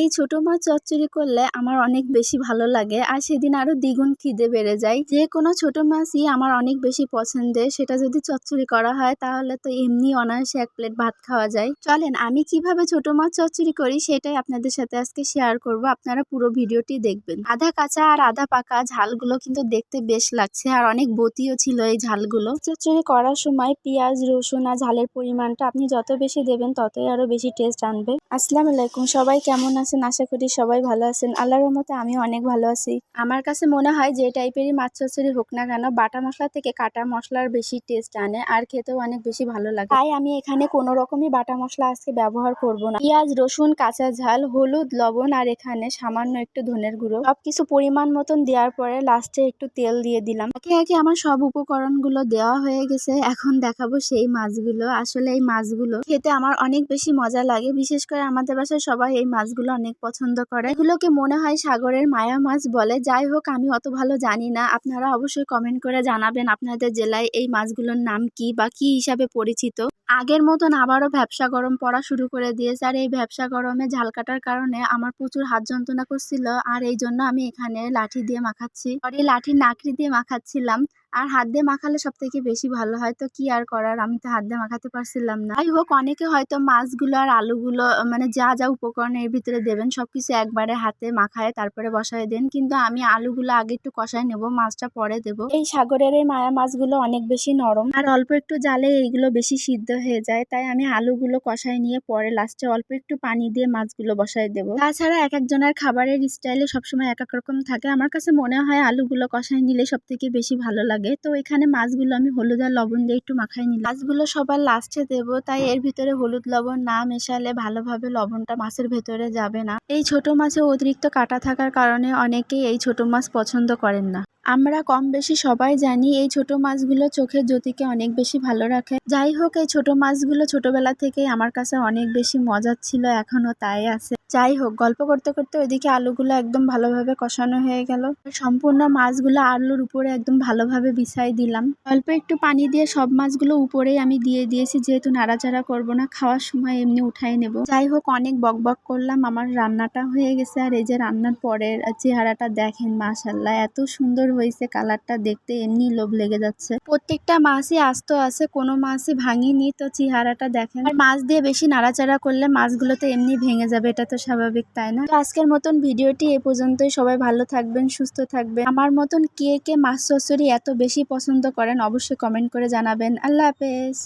এই ছোট মাছ চচ্চড়ি করলে আমার অনেক বেশি ভালো লাগে আর সেদিন আরো দ্বিগুণ খিদে বেড়ে যায়। যে কোনো ছোট মাছই আমার অনেক বেশি পছন্দের, সেটা যদি চচ্চড়ি করা হয় তাহলে তো এমনি অনায়াসে এক প্লেট ভাত খাওয়া যায়। চলেন আমি কিভাবে ছোট মাছ চচ্চড়ি করি সেটাই আপনাদের সাথে আজকে শেয়ার করব, আপনারা পুরো ভিডিওটি দেখবেন। আধা কাঁচা আর আধা পাকা ঝালগুলো কিন্তু দেখতে বেশ লাগছে আর অনেক বতিও ছিল এই ঝালগুলো। চচ্চড়ি করার সময় পেঁয়াজ রসুন আর ঝালের পরিমাণটা আপনি যত বেশি দেবেন ততই আরো বেশি টেস্ট আনবে। আসসালামু আলাইকুম, সবাই কেমন আছেন? আশা করি সবাই ভালো আছেন। আল্লাহর রহমতে আমিও অনেক ভালো আছি। আমার কাছে মনে হয় যে টাইপেরই মাছ চচ্চড়ি হোক না কেন, বাটা মশলা থেকে কাটা মশলার বেশি টেস্ট আনে আর খেতেও অনেক বেশি ভালো লাগে। তাই আমি এখানে কোনো রকমই বাটা মশলা আজকে ব্যবহার করব না। পেঁয়াজ রসুন কাঁচা ঝাল হলুদ লবণ আর এখানে সামান্য একটু ধনের গুঁড়ো সবকিছু পরিমাণ মতন দেওয়ার পরে লাস্টে একটু তেল দিয়ে দিলাম। একে একে আমার সব উপকরণগুলো দেওয়া হয়ে গেছে। এখন দেখাবো সেই মাছগুলো। আসলে এই মাছগুলো খেতে আমার অনেক বেশি মজা লাগে, বিশেষ করে আমাদের বাসায় সবাই এই মাছগুলো অনেক পছন্দ করে। এগুলোকে মনে হয় সাগরের মায়া মাছ বলে। যাই হোক, আমি অত ভালো জানি না, আপনারা অবশ্যই কমেন্ট করে জানাবেন আপনাদের জেলায় এই মাছগুলোর নাম কি বা কি হিসাবে পরিচিত। আগের মতন আবারও ভ্যাপসা গরম পড়া শুরু করে দিয়েছে আর এই ভ্যাপসা গরমে ঝাল কাটার কারণে আমার প্রচুর হাত যন্ত্রণা করছিল আর এই জন্য আমি এখানে লাঠি দিয়ে মাখাচ্ছি, লাঠির নাকড়ি দিয়ে মাখাচ্ছিলাম। আর হাত দিয়ে মাখালে সব থেকে বেশি ভালো হয়, তো কি আর করার, আমি তো হাত দিয়ে মাখাতে পারছিলাম না। যাই হোক, অনেকে হয়তো মাছগুলো আর আলুগুলো মানে যা যা উপকরণ এর ভিতরে দেবেন সবকিছু একবারে হাতে মাখায় তারপরে বসায় দেন, কিন্তু আমি আলুগুলো আগে একটু কষায় নেব, মাছটা পরে দেব। এই সাগরের এই মায়া মাছগুলো অনেক বেশি নরম আর অল্প একটু জালে এইগুলো বেশি সিদ্ধ হয়ে যায়, তাই আমি আলুগুলো কষায় নিয়ে পরে লাস্টে অল্প একটু পানি দিয়ে মাছগুলো বসায় দেব। তাছাড়া এক একজনের খাবারের স্টাইলে সবসময় এক এক রকম থাকে, আমার কাছে মনে হয় আলুগুলো কষায় নিলে সব থেকে বেশি ভালো লাগে। তো এখানে মাছগুলো আমি হলুদ আর লবণ দিয়ে একটু মাখাই নিলাম। মাছগুলো সবার লাস্টে দেব, তাই এর ভিতরে হলুদ লবণ না মেশালে ভালোভাবে লবণটা মাছের ভেতরে যাবে না। এই ছোট মাছে অতিরিক্ত কাঁটা থাকার কারণে অনেকেই এই ছোট মাছ পছন্দ করেন না। আমরা কম বেশি সবাই জানি এই ছোট মাছগুলো চোখের জ্যোতিকে অনেক বেশি ভালো রাখে। যাই হোক, এই ছোট মাছগুলো ছোটবেলা থেকেই আমার কাছে অনেক বেশি মজার ছিল, এখনো তাই আছে। যাই হোক, গল্প করতে করতে ওইদিকে আলুগুলো একদম ভালোভাবে কষানো হয়ে গেল। সম্পূর্ণ মাছগুলো আলুর উপরে একদম ভালোভাবে বিছাই দিলাম। অল্প একটু পানি দিয়ে সব মাছগুলো উপরেই আমি দিয়ে দিয়েছি, যেহেতু নাড়াচাড়া করব না, খাওয়ার সময় এমনি উঠাই নেব। যাই হোক, অনেক বকবক করলাম, আমার রান্নাটা হয়ে গেছে। আর এই যে রান্নার পরের চেহারাটা দেখেন, মাশাআল্লাহ এত সুন্দর হয়েছে, কালারটা দেখতে এমনি লোভ লেগে যাচ্ছে। প্রত্যেকটা মাছই আস্ত আছে, কোনো মাছই ভাঙিনি। তো চেহারাটা দেখেন, আর মাছ দিয়ে বেশি নাড়াচাড়া করলে মাছগুলো তো এমনি ভেঙে যাবে, এটা তো স্বাভাবিক, তাই না? তো আজকের মতন ভিডিওটি এ পর্যন্তই। সবাই ভালো থাকবেন, সুস্থ থাকবেন। আমার মতন কে কে মাছ চচ্চড়ি এত বেশি পছন্দ করেন অবশ্যই কমেন্ট করে জানাবেন। আল্লাহ হাফেজ।